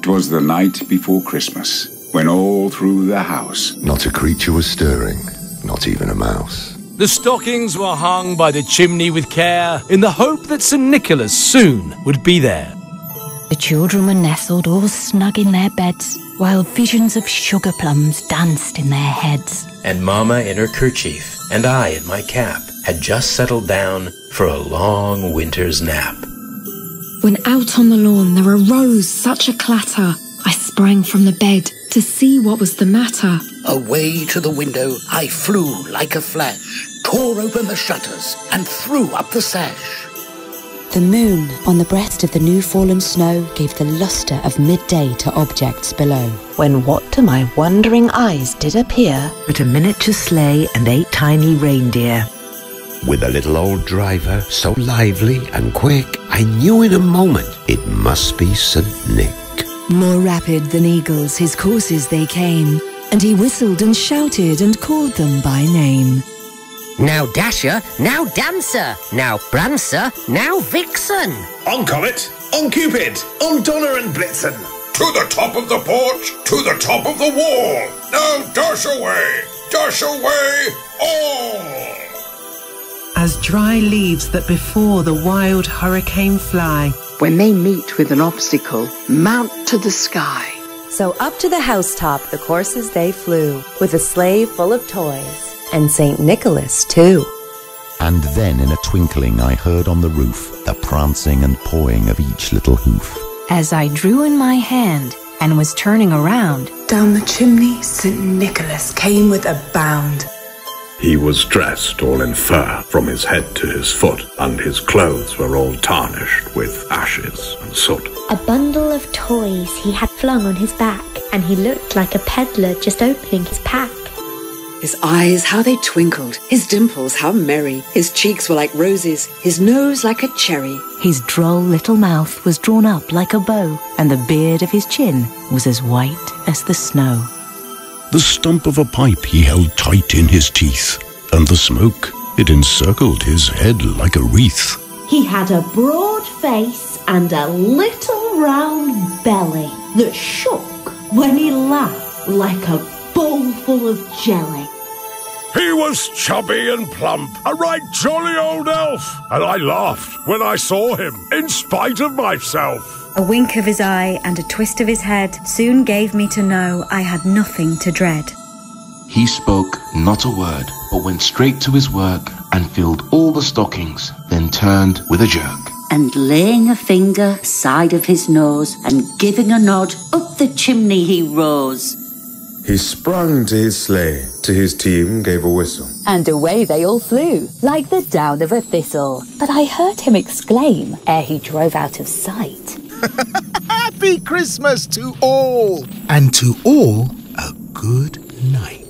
'Twas the night before Christmas, when all through the house not a creature was stirring, not even a mouse. The stockings were hung by the chimney with care, in the hope that St. Nicholas soon would be there. The children were nestled all snug in their beds, while visions of sugar plums danced in their heads. And Mama in her kerchief, and I in my cap, had just settled down for a long winter's nap. When out on the lawn there arose such a clatter, I sprang from the bed to see what was the matter. Away to the window I flew like a flash, tore open the shutters and threw up the sash. The moon on the breast of the new fallen snow gave the lustre of midday to objects below. When what to my wondering eyes did appear but a miniature sleigh and 8 tiny reindeer. With a little old driver so lively and quick, I knew in a moment it must be St. Nick. More rapid than eagles his courses they came, and he whistled and shouted and called them by name. Now Dasher, now Dancer, now Prancer, now Vixen. On Comet, on Cupid, on Donner and Blitzen. To the top of the porch, to the top of the wall. Now dash away, all. As dry leaves that before the wild hurricane fly, when they meet with an obstacle, mount to the sky. So up to the housetop the coursers they flew, with a sleigh full of toys, and St. Nicholas too. And then in a twinkling I heard on the roof the prancing and pawing of each little hoof. As I drew in my hand and was turning around, down the chimney St. Nicholas came with a bound. He was dressed all in fur from his head to his foot, and his clothes were all tarnished with ashes and soot. A bundle of toys he had flung on his back, and he looked like a peddler just opening his pack. His eyes, how they twinkled, his dimples, how merry. His cheeks were like roses, his nose like a cherry. His droll little mouth was drawn up like a bow, and the beard of his chin was as white as the snow. The stump of a pipe he held tight in his teeth, and the smoke, it encircled his head like a wreath. He had a broad face and a little round belly that shook when he laughed like a bowl full of jelly. He was chubby and plump, a right jolly old elf, and I laughed when I saw him, in spite of myself. A wink of his eye and a twist of his head soon gave me to know I had nothing to dread. He spoke not a word, but went straight to his work and filled all the stockings, then turned with a jerk. And laying a finger side of his nose and giving a nod, up the chimney he rose. He sprung to his sleigh, to his team gave a whistle. And away they all flew, like the down of a thistle. But I heard him exclaim, ere he drove out of sight, Happy Christmas to all! And to all, a good night.